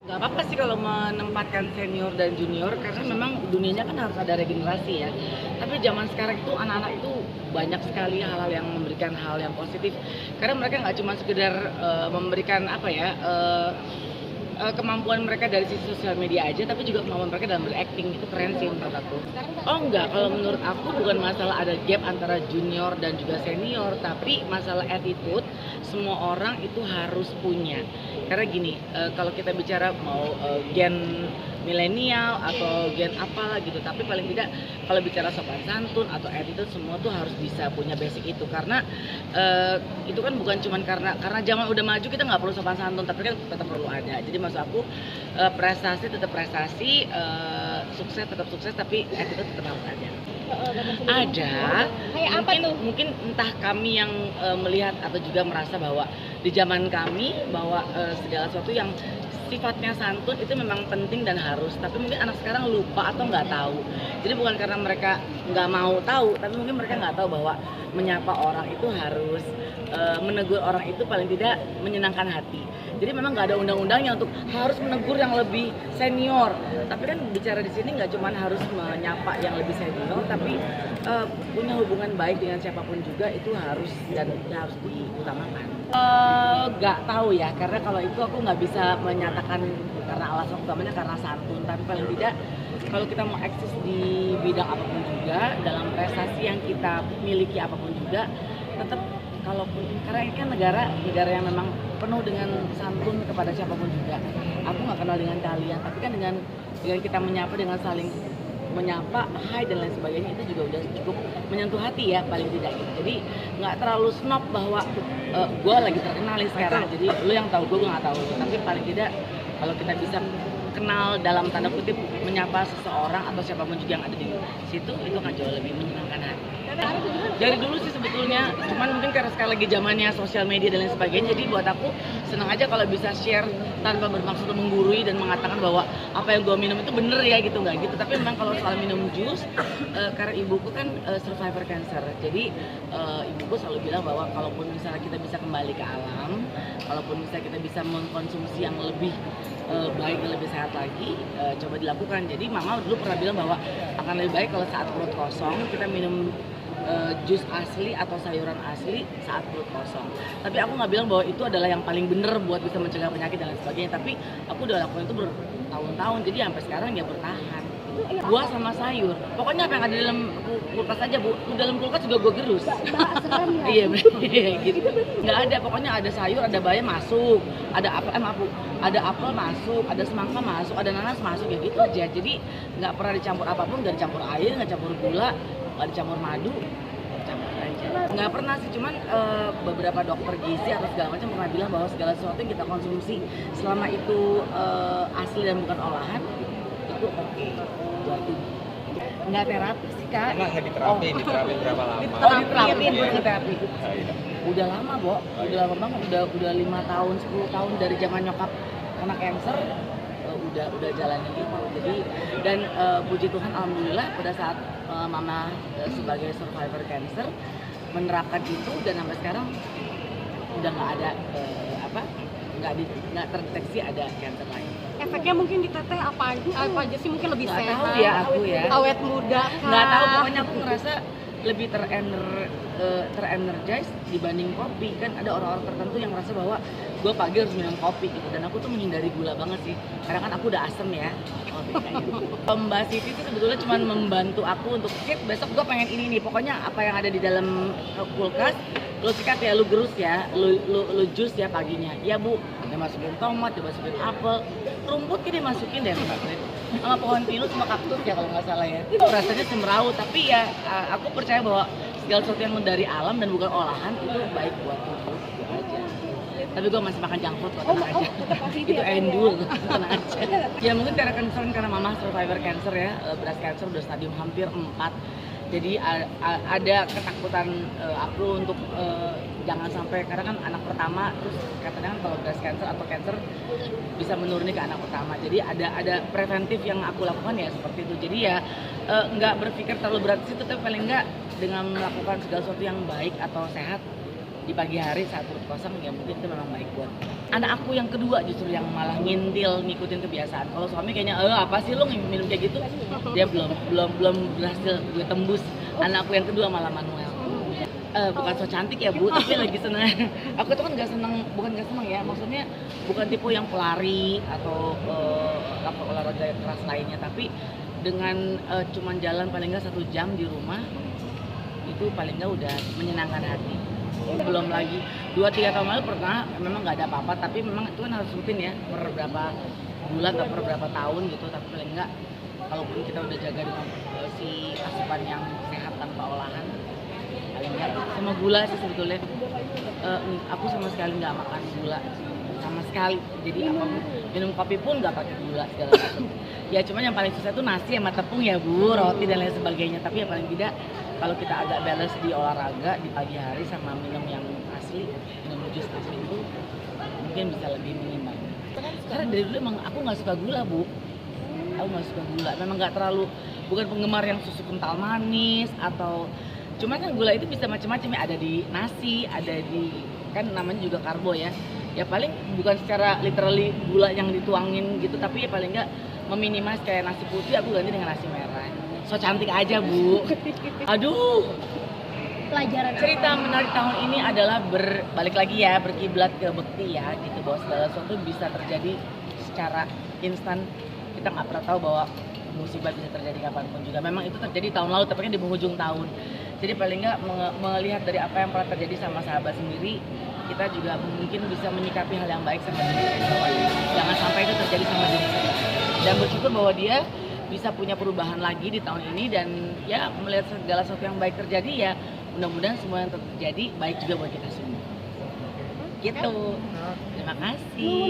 Nggak apa-apa sih kalau menempatkan senior dan junior karena memang dunianya kan harus ada regenerasi ya. Tapi zaman sekarang itu anak-anak itu banyak sekali hal-hal yang memberikan hal yang positif. Karena mereka nggak cuma sekedar memberikan apa ya kemampuan mereka dari sisi sosial media aja, tapi juga kemampuan mereka dalam berakting. Itu keren sih menurut aku. Oh enggak, kalau menurut aku bukan masalah ada gap antara junior dan juga senior, tapi masalah attitude semua orang itu harus punya. Karena gini, kalau kita bicara mau gen milenial atau gen apalah gitu, tapi paling tidak kalau bicara sopan santun atau attitude semua tuh harus bisa punya basic itu. Karena itu kan bukan cuman karena zaman udah maju kita nggak perlu sopan santun, tapi kan tetap perlu ada. Jadi maksud aku prestasi tetap prestasi, sukses tetap sukses, tapi attitude tetap harus ada. Ada, mungkin entah kami yang melihat atau juga merasa bahwa di zaman kami bahwa segala sesuatu yang sifatnya santun itu memang penting dan harus, tapi mungkin anak sekarang lupa atau nggak tahu. Jadi bukan karena mereka nggak mau tahu, tapi mungkin mereka nggak tahu bahwa menyapa orang itu harus menegur orang itu paling tidak menyenangkan hati. Jadi memang nggak ada undang-undangnya untuk harus menegur yang lebih senior. Tapi kan bicara di sini nggak cuma harus menyapa yang lebih senior, tapi punya hubungan baik dengan siapapun juga itu harus dan harus diutamakan. Nggak tahu ya, karena kalau itu aku nggak bisa menyatakan karena alasan utamanya karena santun. Tapi paling tidak kalau kita mau eksis di bidang apapun juga, dalam prestasi yang kita miliki apapun juga, tetap kalaupun karena ini kan negara yang memang penuh dengan santun kepada siapapun juga. Aku nggak kenal dengan kalian, tapi kan dengan kita menyapa dengan saling menyapa, hai dan lain sebagainya itu juga udah cukup menyentuh hati ya paling tidak gitu. Jadi nggak terlalu snob bahwa gue lagi terkenal nih sekarang, jadi lu yang tahu gue nggak tahu. Tapi paling tidak kalau kita bisa kenal dalam tanda kutip menyapa seseorang atau siapapun juga yang ada di situ, itu akan jauh lebih menyenangkan hati. Dari dulu sih sebetulnya, cuman mungkin karena sekali lagi zamannya sosial media dan lain sebagainya, jadi buat aku senang aja kalau bisa share tanpa bermaksud menggurui dan mengatakan bahwa apa yang gue minum itu bener ya gitu, nggak gitu. Tapi memang kalau soal minum jus, karena ibuku kan survivor cancer, jadi ibuku selalu bilang bahwa kalaupun misalnya kita bisa kembali ke alam, kalaupun misalnya kita bisa mengkonsumsi yang lebih baik dan lebih sehat lagi, coba dilakukan. Jadi mama dulu pernah bilang bahwa akan lebih baik kalau saat perut kosong kita minum jus asli atau sayuran asli saat perut kosong. Tapi aku nggak bilang bahwa itu adalah yang paling bener buat bisa mencegah penyakit dan lain sebagainya. Tapi aku udah lakukan itu bertahun-tahun, jadi sampai sekarang ya bertahan. Buah sama sayur, pokoknya apa yang ada di dalam kulkas aja bu, di dalam kulkas juga gue gerus. Iya gitu. Nggak ada, pokoknya ada sayur, ada bayam masuk, ada apel masuk, ada semangka masuk, ada nanas masuk, ya gitu aja. Jadi nggak pernah dicampur apapun, nggak dicampur air, nggak dicampur gula, nggak dicampur madu, campur aja. Nggak pernah sih, cuman beberapa dokter gizi atau segala macam pernah bilang bahwa segala sesuatu yang kita konsumsi selama itu asli dan bukan olahan itu oke buat tubuh. Nggak terapi sih kak. Masa diterapi berapa lama? Diterapi bukan terapi. Udah lama Bo, udah lama banget, udah 5 tahun, 10 tahun dari zaman nyokap kena cancer, udah jalanin itu. Jadi dan puji Tuhan alhamdulillah pada saat mama sebagai survivor cancer menerapkan itu dan sampai sekarang udah nggak ada nggak terdeteksi ada cancer lain. Efeknya mungkin di teteh apa aja sih, mungkin lebih Nggak sehat, tahu ya aku ya. awet muda kah? Nggak tahu, pokoknya aku ngerasa lebih terenergize dibanding kopi. Kan ada orang-orang tertentu yang ngerasa bahwa gue pagi harus minum kopi gitu, dan aku tuh menghindari gula banget sih karena kan aku udah asem ya. Mbak Siti itu sebetulnya cuma membantu aku untuk besok gue pengen ini nih, pokoknya apa yang ada di dalam kulkas lu sikat ya, lu gerus ya, lu jus ya paginya. Ya bu, dia masukin tomat, dia masukin apel, rumput dia masukin deh sama pohon pinus sama kaktus ya kalau nggak salah ya. Itu rasanya semeraut, tapi ya aku percaya bahwa segala sesuatu yang dari alam dan bukan olahan itu baik buat tubuh aja. Tapi gue masih makan junk food kok, tenang aja. Itu endul, tenang aja. Ya mungkin karena concern karena mama survivor cancer ya, breast cancer udah stadium hampir 4. Jadi ada ketakutan aku untuk jangan sampai, karena kan anak pertama, terus katanya kan kalau breast cancer atau cancer bisa menuruni ke anak pertama. Jadi ada preventif yang aku lakukan ya seperti itu. Jadi ya nggak berpikir terlalu berat di situ, tapi paling nggak dengan melakukan segala sesuatu yang baik atau sehat di pagi hari saat perut kosong ya mungkin itu memang baik buat anak aku yang kedua justru yang malah ngintil ngikutin kebiasaan. Kalau suami kayaknya apa sih lo minum kayak gitu, dia belum berhasil gue tembus. Anak aku yang kedua malah Manuel. Bukan so cantik ya Bu, tapi lagi seneng. Aku tuh kan bukan nggak seneng ya, maksudnya bukan tipe yang pelari atau olahraga keras lainnya, tapi dengan cuman jalan paling nggak 1 jam di rumah itu paling nggak udah menyenangkan hati. Belum lagi 2-3 tahun lalu pernah memang nggak ada apa-apa, tapi memang itu kan harus rutin ya per berapa bulan atau per berapa tahun gitu, tapi paling nggak kalaupun kita udah jaga dengan si asupan yang sehat tanpa olahan paling nggak sama gula sih sebetulnya. Aku sama sekali nggak makan gula sama sekali, jadi apapun minum kopi pun nggak pakai gula segala macam. Ya cuman yang paling susah tuh nasi sama tepung ya Bu, roti dan lain sebagainya, tapi ya paling tidak kalau kita agak balance di olahraga di pagi hari sama minum yang asli, minum jus asli itu mungkin bisa lebih minimal. Karena dari dulu emang aku nggak suka gula Bu, aku nggak suka gula, memang nggak terlalu, bukan penggemar yang susu kental manis atau cuman kan gula itu bisa macam-macam ya, ada di nasi, ada di kan namanya juga karbo ya. Ya paling bukan secara literally gula yang dituangin gitu, tapi ya paling nggak meminimas kayak nasi putih aku ganti dengan nasi merah. So cantik aja Bu. Aduh. Pelajaran Cerita menarik tahun ini adalah balik lagi ya, berkiblat ke bekti ya gitu, bahwa segala sesuatu bisa terjadi secara instan. Kita nggak pernah tahu bahwa musibah bisa terjadi kapanpun juga. Memang itu terjadi tahun lalu, tapi kan di penghujung tahun. Jadi paling nggak melihat dari apa yang pernah terjadi sama sahabat sendiri, kita juga mungkin bisa menyikapi hal yang baik sama diri sendiri. Jangan sampai itu terjadi sama diri sendiri. Dan bersyukur bahwa dia bisa punya perubahan lagi di tahun ini, dan ya melihat segala sesuatu yang baik terjadi, ya mudah-mudahan semua yang terjadi baik juga buat kita semua. Gitu. Terima kasih.